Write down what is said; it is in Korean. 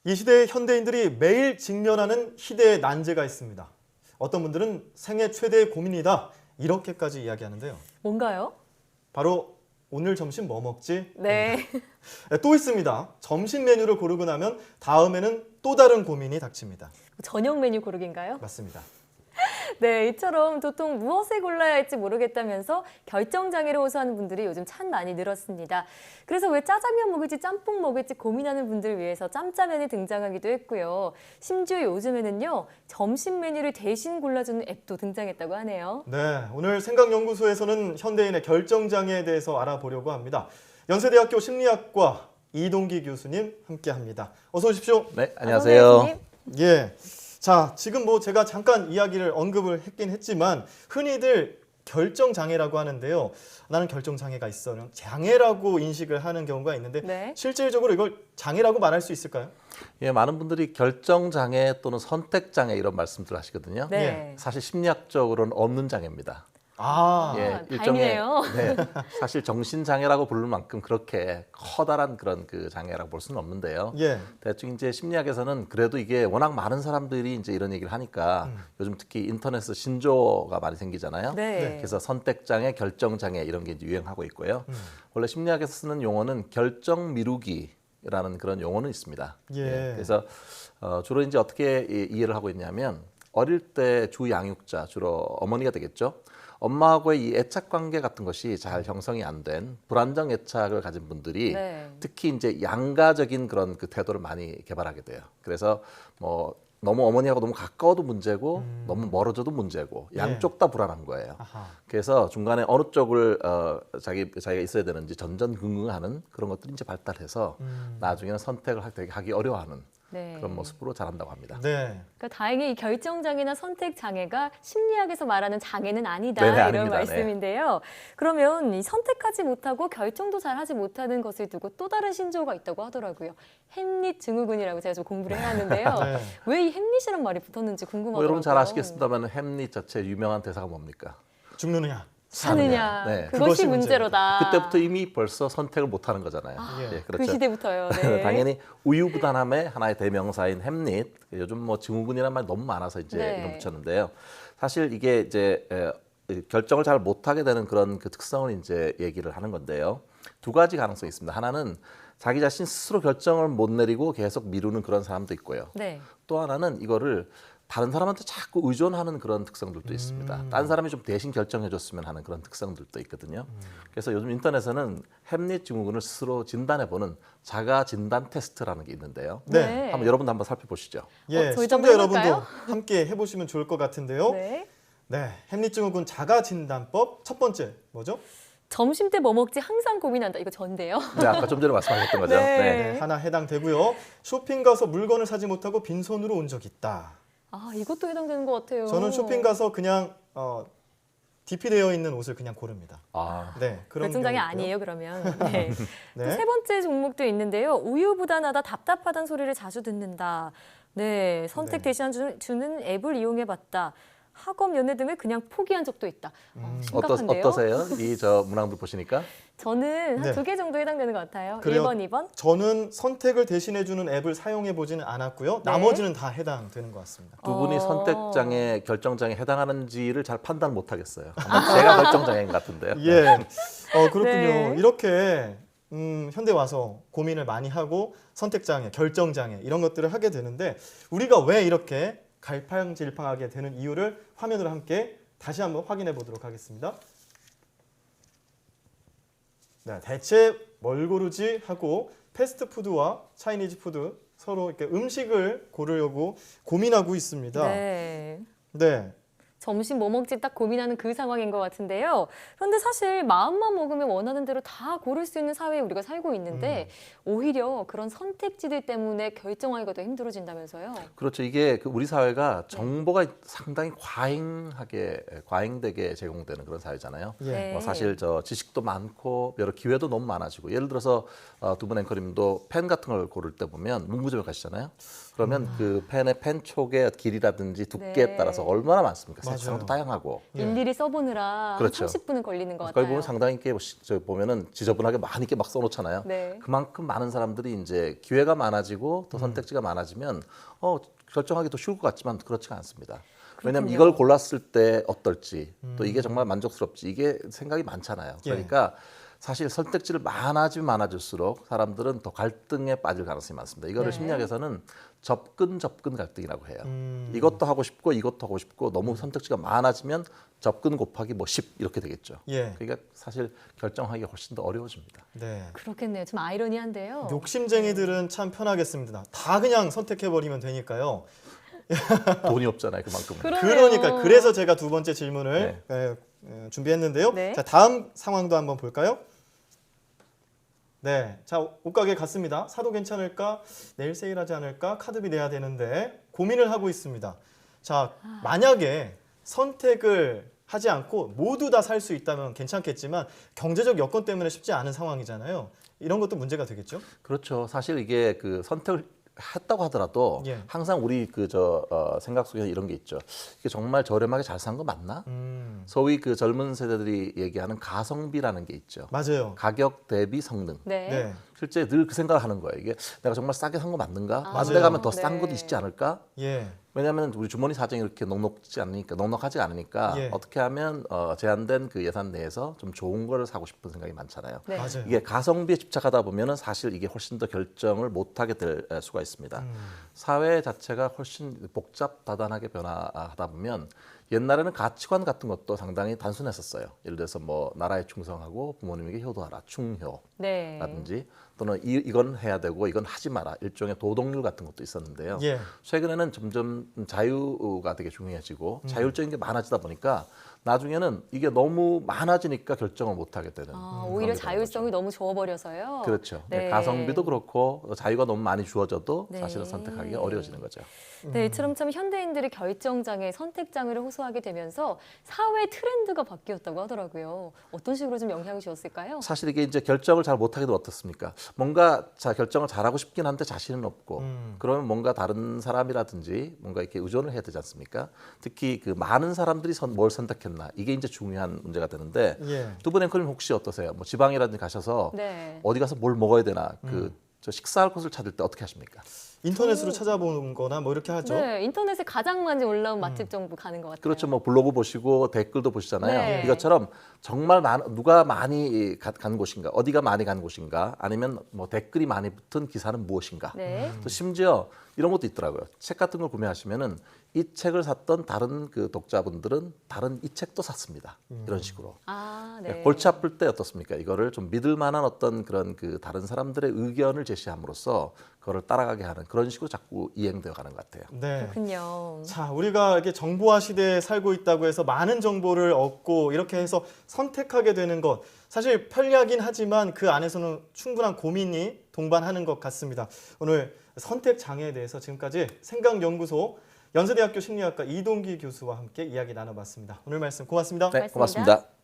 이 시대의 현대인들이 매일 직면하는 희대의 난제가 있습니다. 어떤 분들은 생애 최대의 고민이다 이렇게까지 이야기하는데요. 뭔가요? 바로 오늘 점심 뭐 먹지? 네. 또 있습니다. 점심 메뉴를 고르고 나면 다음에는 또 다른 고민이 닥칩니다. 저녁 메뉴 고르기인가요? 맞습니다. 네, 이처럼 도통 무엇을 골라야 할지 모르겠다면서 결정장애를 호소하는 분들이 요즘 참 많이 늘었습니다. 그래서 왜 짜장면 먹을지 짬뽕 먹을지 고민하는 분들을 위해서 짬짜면이 등장하기도 했고요. 심지어 요즘에는요, 점심 메뉴를 대신 골라주는 앱도 등장했다고 하네요. 네, 오늘 생각연구소에서는 현대인의 결정장애에 대해서 알아보려고 합니다. 연세대학교 심리학과 이동기 교수님 함께합니다. 어서 오십시오. 네, 안녕하세요. 교수님. 예. 자, 지금 뭐 제가 잠깐 이야기를 언급을 했긴 했지만 흔히들 결정장애라고 하는데요. 나는 결정장애가 있어. 장애라고 인식을 하는 경우가 있는데 네. 실질적으로 이걸 장애라고 말할 수 있을까요? 예, 많은 분들이 결정장애 또는 선택장애 이런 말씀들 하시거든요. 네. 사실 심리학적으로는 없는 장애입니다. 아, 다행이네요. 네, 사실 정신장애라고 부를 만큼 그렇게 커다란 그런 그 장애라고 볼 수는 없는데요. 예. 대충 이제 심리학에서는 그래도 이게 워낙 많은 사람들이 이제 이런 얘기를 하니까 요즘 특히 인터넷에 신조어가 많이 생기잖아요. 네. 그래서 선택장애, 결정장애 이런 게 이제 유행하고 있고요. 원래 심리학에서 쓰는 용어는 결정 미루기라는 그런 용어는 있습니다. 예. 그래서 주로 이제 어떻게 이해를 하고 있냐면 어릴 때 주 양육자, 주로 어머니가 되겠죠. 엄마하고의 이 애착 관계 같은 것이 잘 형성이 안 된 불안정 애착을 가진 분들이 네. 특히 이제 양가적인 그런 그 태도를 많이 개발하게 돼요. 그래서 뭐 너무 어머니하고 너무 가까워도 문제고 너무 멀어져도 문제고 양쪽 다 불안한 거예요. 아하. 그래서 중간에 어느 쪽을 자기가 있어야 되는지 전전긍긍하는 그런 것들이 이제 발달해서 나중에는 선택을 되게 하기 어려워하는 네. 그런 모습으로 자란다고 합니다. 네. 그러니까 다행히 이 결정장애나 선택장애가 심리학에서 말하는 장애는 아니다 네네, 이런 아닙니다. 말씀인데요. 그러면 이 선택하지 못하고 결정도 잘하지 못하는 것을 두고 또 다른 신조어가 있다고 하더라고요. 햄릿 증후군이라고 제가 좀 공부를 해왔는데요. 네. 왜 이 햄릿이란 말이 붙었는지 궁금하더라고요. 뭐 여러분 잘 아시겠습니다만 햄릿 자체 유명한 대사가 뭡니까? 죽느냐? 사느냐, 네. 그것이 그것이 문제로다. 그때부터 이미 벌써 선택을 못 하는 거잖아요. 예, 그 시대부터요. 네. 당연히 우유부단함의 하나의 대명사인 햄릿. 요즘 뭐 증후군이라는 말 너무 많아서 이제 네. 이름 붙였는데요. 사실 이게 이제 결정을 잘 못하게 되는 그런 그 특성을 이제 얘기를 하는 건데요. 두 가지 가능성이 있습니다. 하나는 자기 자신 스스로 결정을 못 내리고 계속 미루는 그런 사람도 있고요. 네. 또 하나는 이거를 다른 사람한테 자꾸 의존하는 그런 특성들도 있습니다. 다른 사람이 좀 대신 결정해줬으면 하는 그런 특성들도 있거든요. 그래서 요즘 인터넷에는 햄릿 증후군을 스스로 진단해보는 자가 진단 테스트라는 게 있는데요. 네. 한번 여러분도 한번 살펴보시죠. 예, 저희도 시청자 한번 여러분도 해볼까요? 함께 해보시면 좋을 것 같은데요. 네. 네, 햄릿증후군 자가진단법 첫 번째 뭐죠? 점심 때 뭐 먹지 항상 고민한다. 이거 전데요. 네, 아까 좀 전에 말씀하셨던 거죠. 네. 네, 하나 해당되고요. 쇼핑 가서 물건을 사지 못하고 빈손으로 온 적 있다. 아, 이것도 해당되는 것 같아요. 저는 쇼핑 가서 그냥 DP되어 있는 옷을 그냥 고릅니다. 아, 네, 그런 결정장애 경우 있고요. 아니에요, 그러면. 네. 네. 또 세 번째 종목도 있는데요. 우유부단하다, 답답하다는 소리를 자주 듣는다. 네, 선택 네. 대신 주는 앱을 이용해봤다. 학업, 연애 등을 그냥 포기한 적도 있다. 심각한데요? 어떠세요? 이 저 문항들 보시니까? 저는 한 네. 두 개 정도 해당되는 것 같아요. 그래요? 1번, 2번. 저는 선택을 대신해주는 앱을 사용해 보지는 않았고요. 네. 나머지는 다 해당되는 것 같습니다. 두 분이 어. 선택장애, 결정장애 해당하는지를 잘 판단 못 하겠어요. 아마 제가 결정장애인 것 같은데요. 예, 그렇군요. 네. 이렇게 현대 와서 고민을 많이 하고 선택장애, 결정장애 이런 것들을 하게 되는데 우리가 왜 이렇게 갈팡질팡하게 되는 이유를 화면으로 함께 다시 한번 확인해 보도록 하겠습니다. 네, 대체 뭘 고르지 하고 패스트푸드와 차이니즈 푸드 서로 이렇게 음식을 고르려고 고민하고 있습니다. 네. 네. 점심 뭐 먹지 딱 고민하는 그 상황인 것 같은데요. 그런데 사실 마음만 먹으면 원하는 대로 다 고를 수 있는 사회에 우리가 살고 있는데 오히려 그런 선택지들 때문에 결정하기가 더 힘들어진다면서요. 그렇죠. 이게 우리 사회가 정보가 상당히 과잉되게 제공되는 그런 사회잖아요. 예. 네. 뭐 사실 저 지식도 많고 여러 기회도 너무 많아지고 예를 들어서 두 분 앵커님도 펜 같은 걸 고를 때 보면 문구점에 가시잖아요. 그러면 그 펜의 펜 촉의 길이라든지 두께에 네. 따라서 얼마나 많습니까? 맞아요. 색상도 다양하고. 예. 일일이 써보느라 그렇죠. 한 30분은 걸리는 것 거기 같아요. 보면 상당히 이렇게 저 보면은 지저분하게 많이 이렇게 막 써놓잖아요. 네. 그만큼 많은 사람들이 이제 기회가 많아지고 또 선택지가 많아지면 결정하기 더 쉬울 것 같지만 그렇지가 않습니다. 왜냐하면 그렇군요. 이걸 골랐을 때 어떨지 또 이게 정말 만족스럽지 이게 생각이 많잖아요. 예. 그러니까 사실 선택지를 많아지면 많아질수록 사람들은 더 갈등에 빠질 가능성이 많습니다. 이거를 네. 심리학에서는 접근 갈등이라고 해요. 음. 이것도 하고 싶고 이것도 하고 싶고 너무 선택지가 많아지면 접근 곱하기 뭐 10 이렇게 되겠죠. 예. 그러니까 사실 결정하기가 훨씬 더 어려워집니다. 네. 그렇겠네요. 좀 아이러니한데요. 욕심쟁이들은 참 편하겠습니다. 다 그냥 선택해버리면 되니까요. 돈이 없잖아요, 그만큼. 그러네요. 그러니까 그래서 제가 두 번째 질문을 준비했는데요. 네. 자, 다음 상황도 한번 볼까요? 네, 자 옷가게 갔습니다. 사도 괜찮을까? 내일 세일하지 않을까? 카드비 내야 되는데 고민을 하고 있습니다. 자, 만약에 선택을 하지 않고 모두 다 살 수 있다면 괜찮겠지만 경제적 여건 때문에 쉽지 않은 상황이잖아요. 이런 것도 문제가 되겠죠? 그렇죠. 사실 이게 그 선택을 했다고 하더라도 예. 항상 우리 생각 속에 이런 게 있죠. 이게 정말 저렴하게 잘 산 거 맞나? 소위 그 젊은 세대들이 얘기하는 가성비라는 게 있죠. 맞아요. 가격 대비 성능. 네. 네, 실제 늘 그 생각을 하는 거예요. 이게 내가 정말 싸게 산 거 맞는가? 아, 다른 데 가면 더 네. 싼 것도 있지 않을까? 예, 왜냐하면 우리 주머니 사정이 이렇게 넉넉하지 않으니까 예. 어떻게 하면 제한된 그 예산 내에서 좀 좋은 거를 사고 싶은 생각이 많잖아요. 네. 맞아요. 이게 가성비에 집착하다 보면은 사실 이게 훨씬 더 결정을 못하게 될 수가 있습니다. 사회 자체가 훨씬 복잡다단하게 변화하다 보면 옛날에는 가치관 같은 것도 상당히 단순했었어요. 예를 들어서 뭐 나라에 충성하고 부모님에게 효도하라, 충효라든지 네. 또는 이건 해야 되고 이건 하지 마라, 일종의 도덕률 같은 것도 있었는데요. 예, 최근에는 점점 자유가 되게 중요해지고 자율적인 게 많아지다 보니까 나중에는 이게 너무 많아지니까 결정을 못하게 되는 아, 그런 오히려 게 되는 자율성이 너무 적어버려서요. 거죠. 그렇죠. 네. 가성비도 그렇고 자유가 너무 많이 주어져도 네. 사실은 선택하기가 어려워지는 거죠. 네, 이처럼 참 현대인들이 결정장애, 선택장애를 호소하게 되면서 사회 트렌드가 바뀌었다고 하더라고요. 어떤 식으로 좀 영향을 주었을까요? 사실 이게 이제 결정을 잘 못하게 되면 어떻습니까? 뭔가 결정을 잘하고 싶긴 한데 자신은 없고 그러면 뭔가 다른 사람이라든지 뭔가 이렇게 의존을 해야 되지 않습니까? 특히 그 많은 사람들이 뭘 선택했나 이게 이제 중요한 문제가 되는데 예. 두 분 앵커님 혹시 어떠세요? 뭐 지방이라든지 가셔서 네. 어디 가서 뭘 먹어야 되나 저 식사할 곳을 찾을 때 어떻게 하십니까? 인터넷으로 찾아보는 거나 뭐 이렇게 하죠. 네, 인터넷에 가장 많이 올라온 맛집 정보 가는 것 같아요. 그렇죠. 뭐 블로그 보시고 댓글도 보시잖아요. 네. 이것처럼 정말 누가 많이 간 곳인가, 어디가 많이 간 곳인가, 아니면 뭐 댓글이 많이 붙은 기사는 무엇인가. 네. 또 심지어 이런 것도 있더라고요. 책 같은 걸 구매하시면은 이 책을 샀던 다른 그 독자분들은 다른 이 책도 샀습니다. 이런 식으로. 아, 네. 골치 아플 때 어떻습니까? 이거를 좀 믿을 만한 어떤 그런 그 다른 사람들의 의견을 제시함으로써 그거를 따라가게 하는 그런 식으로 자꾸 이행되어 가는 것 같아요. 네. 그렇군요. 자, 우리가 이렇게 정보화 시대에 살고 있다고 해서 많은 정보를 얻고 이렇게 해서 선택하게 되는 것 사실 편리하긴 하지만 그 안에서는 충분한 고민이 동반하는 것 같습니다. 오늘 선택 장애에 대해서 지금까지 생각연구소 연세대학교 심리학과 이동기 교수와 함께 이야기 나눠봤습니다. 오늘 말씀 고맙습니다. 네, 고맙습니다. 고맙습니다.